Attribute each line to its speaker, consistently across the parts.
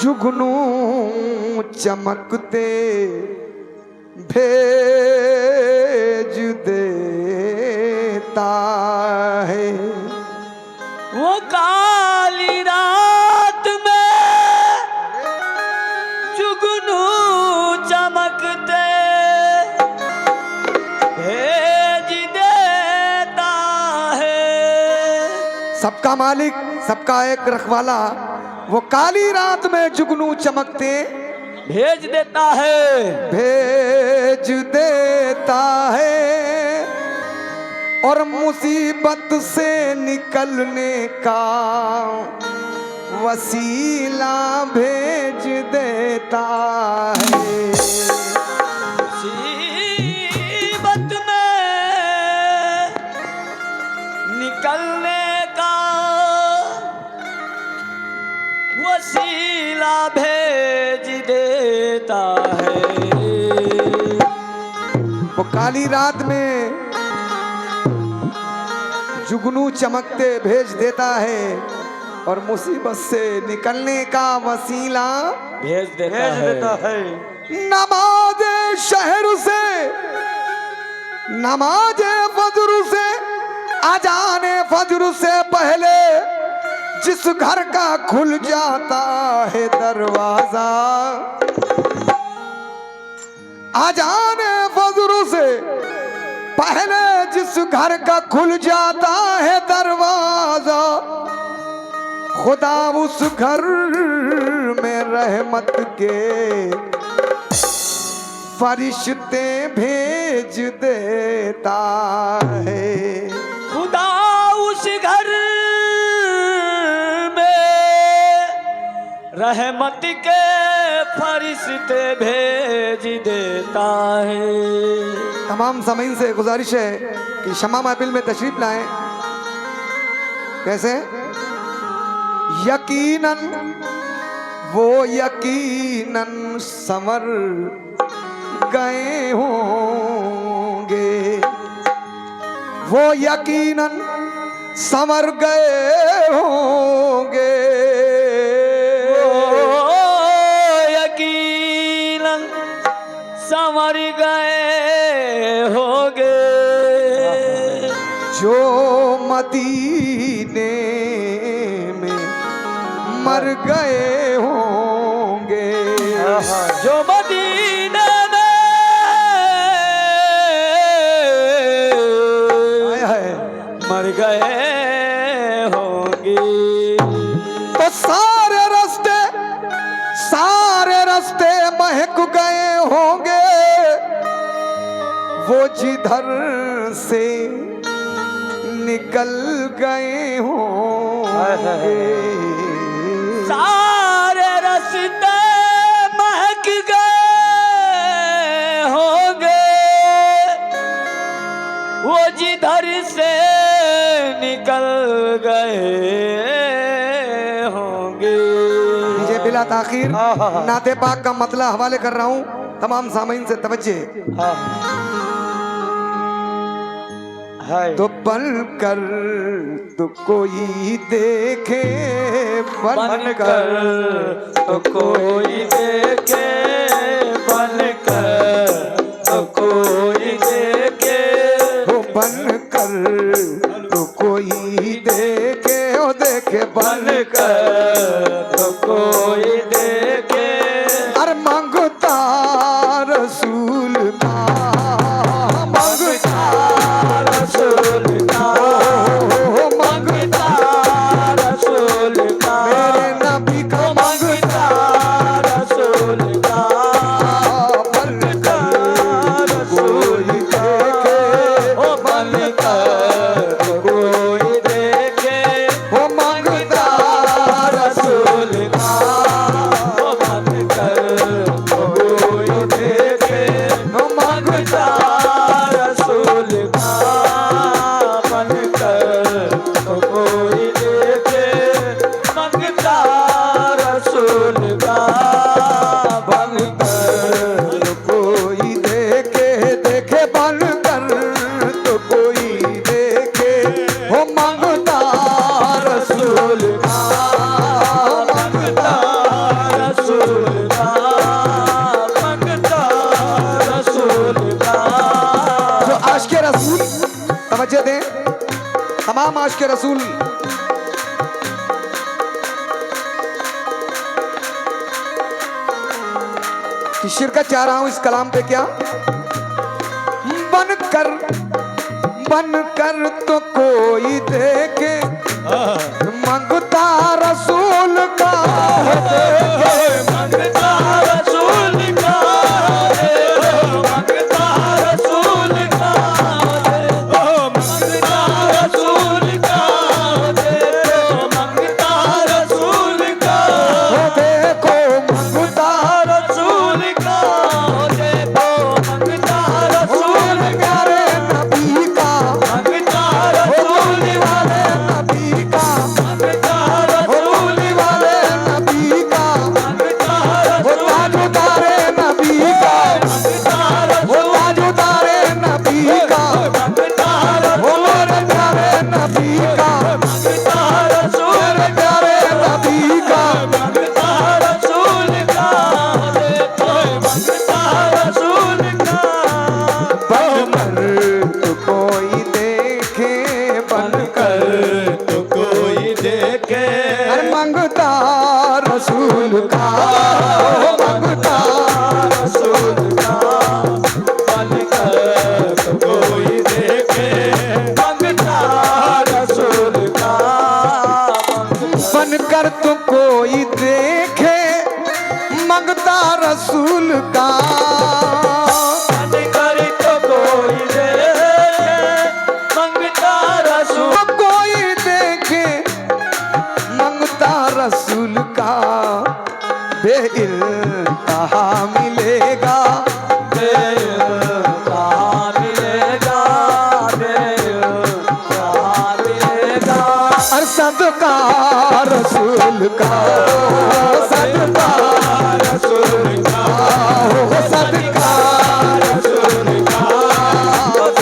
Speaker 1: जुगनू चमकते भेज देता है।
Speaker 2: वो काली रात में जुगनू चमकते भेज देता है।
Speaker 1: सबका मालिक, सबका एक रखवाला, वो काली रात में जुगनू चमकते
Speaker 2: भेज देता है,
Speaker 1: भेज देता है। और मुसीबत से निकलने का वसीला भेज देता है।
Speaker 2: मुसीबत में निकलने का वसीला भेज देता है।
Speaker 1: वो काली रात में जुगनू चमकते भेज देता है और मुसीबत से निकलने का वसीला
Speaker 2: भेज देता है।
Speaker 1: नमाज़े शहर से, नमाज़े फजर से, अजाने फजर से पहले जिस घर का खुल जाता है दरवाजा, अजाने फजर से पहले जिस घर का खुल जाता है दरवाजा, खुदा उस घर में रहमत के फरिश्ते भेज देता है।
Speaker 2: खुदा उस घर में रहमत के फरिश्ते भेज देता है।
Speaker 1: तमाम सामीन से गुजारिश है कि शमा महफिल में तशरीफ लाएं। कैसे? यकीनन वो यकीनन संवर गए होंगे, वो यकीनन संवर गए होंगे,
Speaker 2: यकीनन संवर गए होंगे।
Speaker 1: जो मदीने में मर गए होंगे,
Speaker 2: जो मदीने में मर गए होंगे।
Speaker 1: तो सारे रास्ते महक गए होंगे, वो जिधर से निकल गए होंगे।
Speaker 2: सारे रास्ते महक गए होंगे, वो जिधर से निकल गए होंगे।
Speaker 1: ये बिला ताखीर नाते पाक का मतला हवाले कर रहा हूँ तमाम सामीन से तवज्जे। तो बन कर तो कोई देखे, बन कर
Speaker 2: तो कोई देखे, बन कर तो कोई देखे,
Speaker 1: वो बन कर तो कोई देखे, ओ देखे बन कर
Speaker 2: तो कोई देखे।
Speaker 1: अरे मांगता रसूल का, मांगता
Speaker 2: रसूल का,
Speaker 1: मांगता
Speaker 2: रसूल का,
Speaker 1: मेरे नबी का मांगता
Speaker 2: रसूल का,
Speaker 1: बन कर कोई देखे,
Speaker 2: ओ बन कर कोई देखे,
Speaker 1: वो मांगता
Speaker 2: रसूल का, ओ बन कर
Speaker 1: तमाम आशिक रसूल की शिरकत चाह रहा हूं इस कलाम पे। क्या बनकर तो कोई देखे मंगता रसूल का देखे
Speaker 2: मंगता रसूल का दे दो, मंगता रसूल का दे दो, मंगता रसूल का दे दो, मंगता रसूल का
Speaker 1: देखो मंगता
Speaker 2: रसूल का दे दो, मंगता रसूल
Speaker 1: प्यारे नबी का
Speaker 2: मंगता रसूल
Speaker 1: वाले नबी का
Speaker 2: मंगता
Speaker 1: रसूल वाले नबी का
Speaker 2: मंगता
Speaker 1: वो ताज उतारे नबी का वो ताज उतारे नबी का वो मेरे प्यारे नबी का मेरे प्यारे नबी का बनकर तो कोई देखे बनकर अरे मंगता रसूल का मंगता बनकर तो कोई देखे मंगता रसूल का तो कोई देखे मंगता रसूल का बेइल्तहा मिलेगा और सदका रसूल का सदका रसूल का हो सदका रसूल का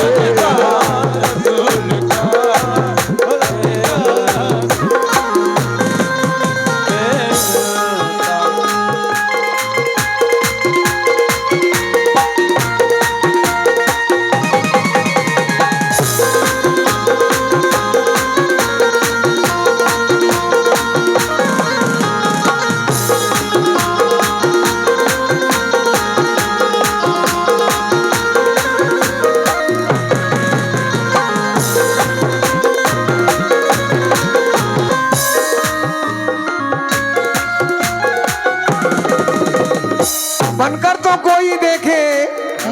Speaker 1: बनकर तो कोई देखे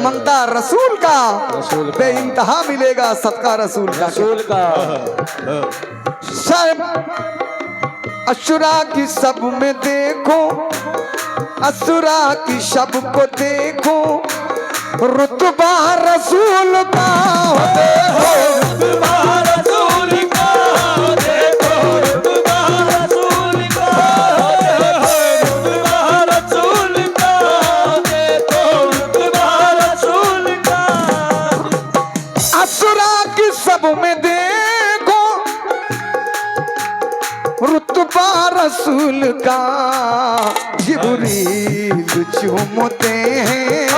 Speaker 1: मंगता रसूल का बेइंतहा मिलेगा सदका रसूल का सब अशुरा की सब में देखो असुरा की शब को देखो रुतबा रसूल का हो देखो असुरा की सब में देखो रुतबा रसूल का जिब्रील चूमते हैं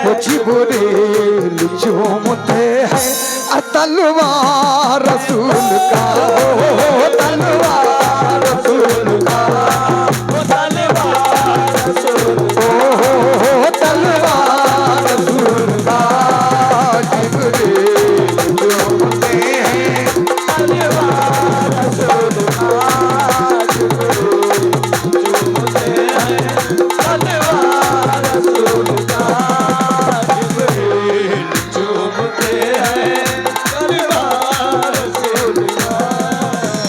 Speaker 1: वो जिब्रील चूमते हैं तलवार रसूल का हो तलवार रसूल का हो तलवार रसूल का जिब्रील चूमते हैं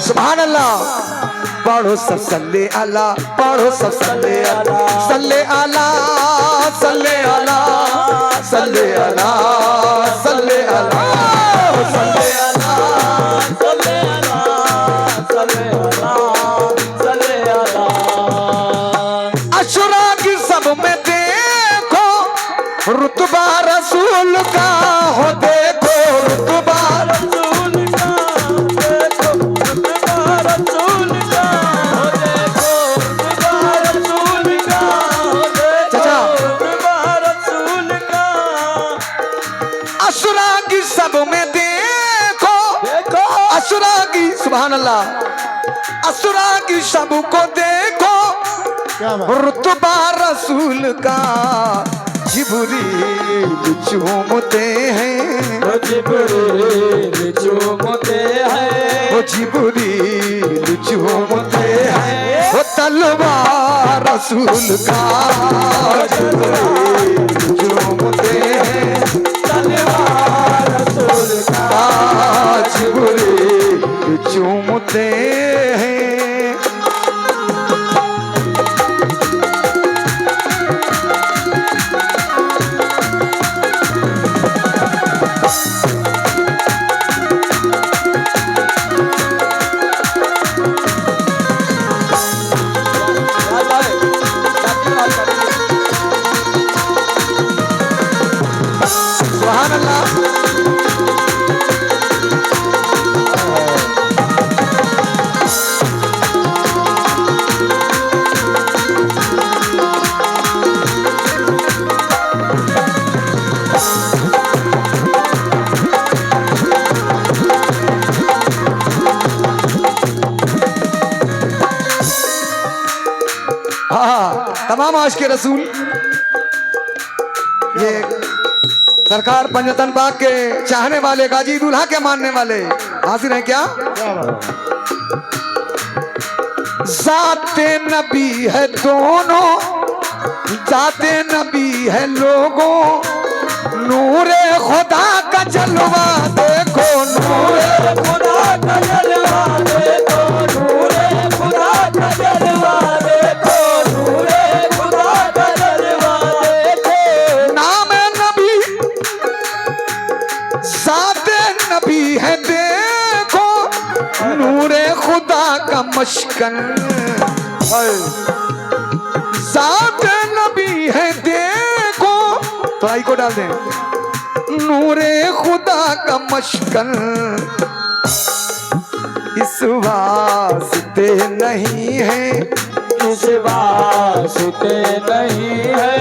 Speaker 1: सुभान अल्लाह पढ़ो सब सल्ले अला पढ़ो सब सल्ले अला सल्ले अला सल्ले अला सल्ले अला सल्ले अला सल्ले अशुरा की सब में देखो रुतबा रसूल का हो देखो रुतबा अल्लाह। असुरा की सबको देखो
Speaker 3: क्या बात।
Speaker 1: रुतबा रसूल का, जिब्रील चूमते हैं,
Speaker 2: वो जिब्रील चूमते हैं,
Speaker 1: वो जिब्रील चूमते हैं, वो तलवार रसूल का, जिब्रील चूमते हैं,
Speaker 2: तलवार रसूल का,
Speaker 1: जिब्रील चूमते हैं। सुभान अल्लाह। हाँ, तमाम आश के रसूल, ये सरकार पंजतन बाग के चाहने वाले, गाजी दूल्हा के मानने वाले हाजिर हैं क्या?
Speaker 3: क्या बात।
Speaker 1: जाते नबी है दोनों, जाते नबी है लोगों, नूरे खुदा का जलवा देखो, नूरे
Speaker 2: खुदा का जलवा देखो, नूरे खुदा का जलवा देखो, नूरे खुदा का जलवा देखो।
Speaker 1: नाम नबी, जाते नबी है देखो, नूरे खुदा का मशकन, जाते नबी है देखो, तो आई को डाल दें, नूरे खुदा का मशकन, इस वास्ते नहीं है,
Speaker 2: इस वास्ते नहीं है,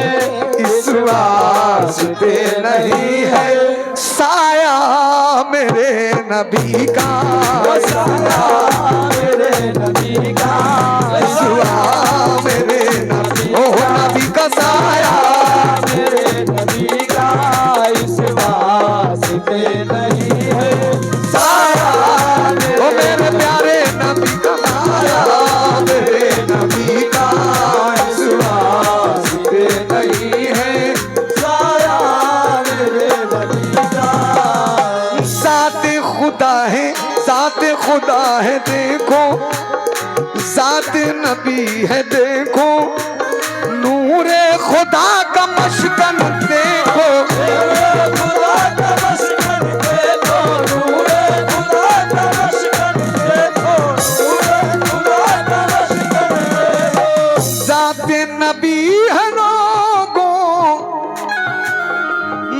Speaker 1: इस वास्ते नहीं है, साया मेरे नबी का,
Speaker 2: साया मेरे नबी का,
Speaker 1: साया मेरे नबी, ओ नबी का साया,
Speaker 2: मेरे नबी का, इस वास्ते नहीं है, साया
Speaker 1: ओ मेरे प्यारे नबी का साया, मेरे नबी का, इस वास्ते नहीं है,
Speaker 2: साया मेरे नबी का।
Speaker 1: साथ खुदा है, साथ खुदा है देखो, साथ नबी है देखो, नूरे खुदा का मशकन देखो,
Speaker 2: खुदा का मशकन देखो, नूरे खुदा का मशकन देखो, नूरे खुदा का मशकन देखो।
Speaker 1: साथ नबी है लोगों,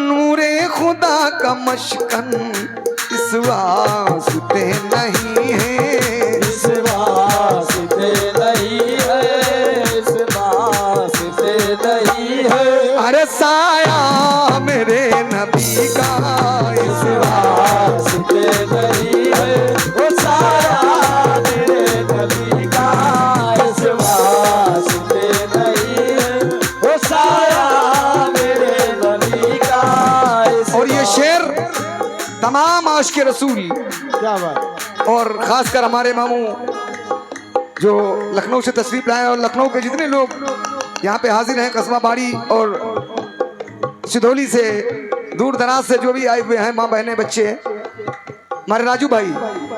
Speaker 1: नूरे खुदा का मशकन, इस वास्ते नहीं है,
Speaker 2: इस वास्ते नहीं है, इस वास्ते नहीं है,
Speaker 1: अरे साया मेरे नबी का, इस
Speaker 2: वास्ते नहीं है, वो साया मेरे नबी का, इस वास्ते नहीं है, वो साया मेरे नबी का, इस
Speaker 1: और ये शेर तमाम आशिक रसूल
Speaker 3: क्या बात।
Speaker 1: और खासकर हमारे मामू जो लखनऊ से तशरीफ लाए और लखनऊ के जितने लोग यहाँ पे हाजिर हैं, कस्बा बाड़ी और सिधौली से, दूर दराज से जो भी आए हुए हैं, माँ बहनें बच्चे, हमारे राजू भाई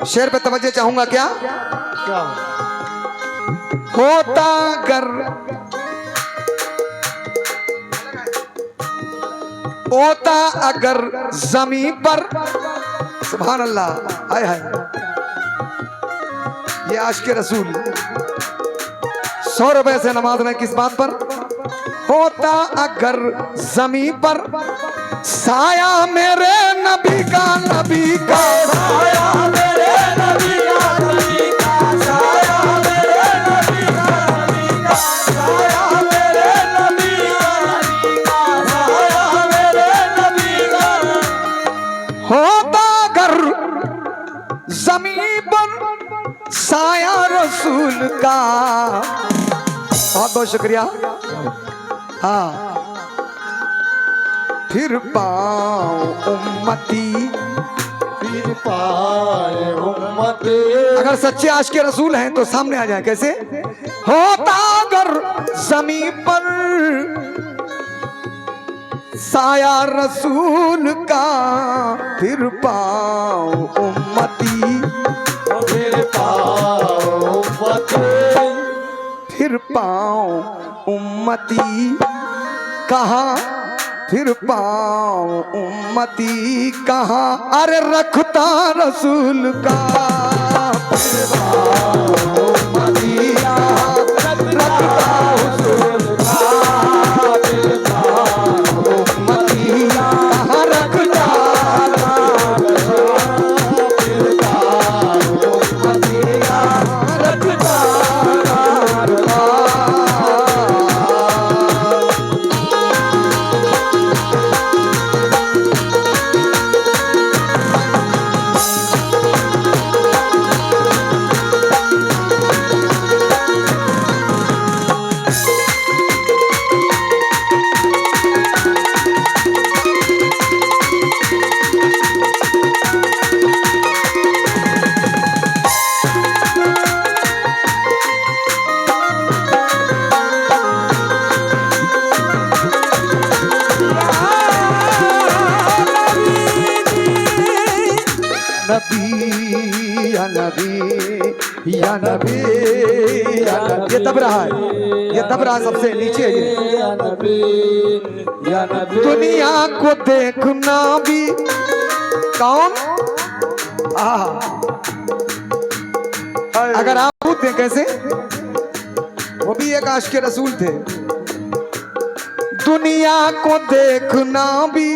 Speaker 1: शेर पे तवज्जो चाहूंगा क्या?
Speaker 3: क्या बात।
Speaker 1: होता गर होता अगर जमी पर, सुभान अल्लाह, हाय हाय, ये आशिक रसूल 100 रुपए से नमाज में किस बात पर? होता अगर जमी पर साया मेरे नबी का, नबी का
Speaker 2: साया मेरे नबी का, नबी का, साया मेरे नबी का, नबी का, साया मेरे नबी का, नबी का, साया मेरे नबी का।
Speaker 1: होता अगर जमी पर साया रसूल का। बहुत बहुत शुक्रिया। हाँ, फिर पाओ उम्मती,
Speaker 3: फिर पाए उम्मती।
Speaker 1: अगर सच्चे आशिक रसूल हैं तो सामने आ जाए। कैसे होता अगर जमीन पर साया रसूल का, फिर पाओ उम्मती,
Speaker 3: फिर पाओ उम्मती।
Speaker 1: फिर पाओ उम्मती कहाँ, फिर पाओ उम्मती कहाँ, अरे रखता रसूल का। फिर पाओ उम्मती कहाँ, रखता रसूल का। फिर पाओ उम्मती कहाँ, रखता फिर पाओ उम्मती कहाँ, रखता। नबी या नबी या नबी या नबी। ये तब रहा है, ये तब रहा सबसे नीचे है ये।
Speaker 3: या नबी, या नबी।
Speaker 1: दुनिया को देखना भी कौन, अगर आप पूछते कैसे, वो भी एक आशिक रसूल थे। दुनिया को देखना भी,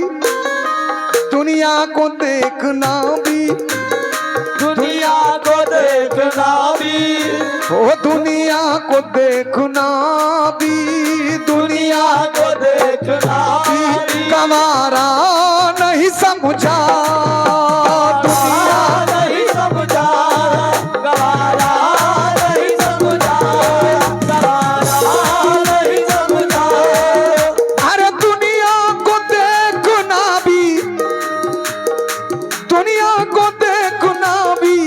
Speaker 1: दुनिया को देखना भी,
Speaker 3: दुनिया को देखना भी,
Speaker 1: ओ दुनिया को देखना भी, दुनिया
Speaker 3: को देखना भी।
Speaker 1: गवारा नहीं समझा, दुनिया
Speaker 3: नहीं समझा, गवारा नहीं समझा, गवारा नहीं समझा।
Speaker 1: अरे दुनिया को देखना भी, दुनिया को देखना भी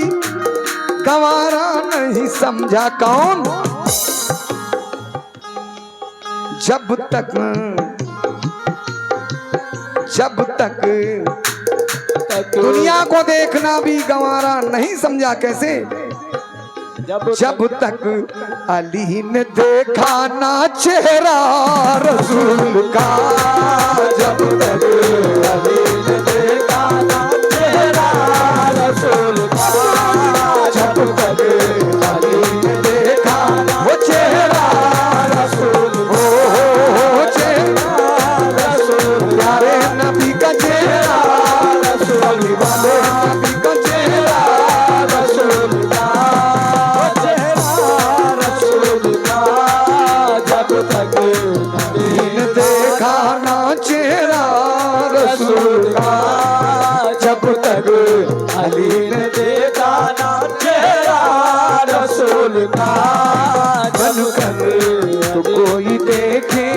Speaker 1: गवारा नहीं समझा। कौन, जब तक, जब तक दुनिया को देखना भी गवारा नहीं समझा। कैसे, जब तक अली ने देखा ना चेहरा रसूल का, जब तक अली ने देखा ना चेहरा रसूल का, जब तक अली ने देखा वो चेहरा रसूल, हो चेहरा रसूल, प्यारे नबी का चेहरा रसूल, अली वाले नबी का चेहरा रसूल का, चेहरा रसूल का। जब तक अली ने देखा ना चेहरा रसूल का, जब तक अली ने देखा ना चेहरा रसूल का। बनकर तो कोई देखे,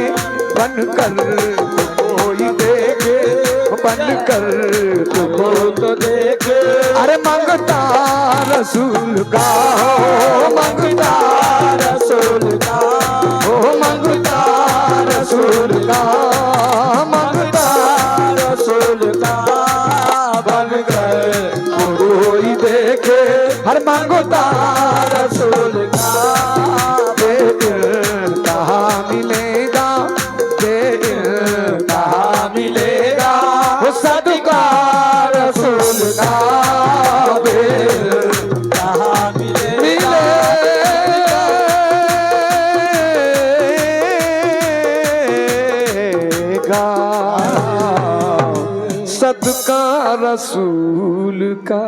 Speaker 1: बनकर तो कोई देखे, बनकर तो कोई तो देखे, अरे मांगता रसूल का, मांगता रसूल का, ओ मांगता रसूल का, मांगता रसूल का। बनकर तो कोई देखे, हर मांगता रसूल का। बेदिल कहाँ मिलेगा, बेदिल कहाँ मिलेगा, वो सदका रसूल का। बेदिल कहाँ मिलेगा, सदका रसूल का।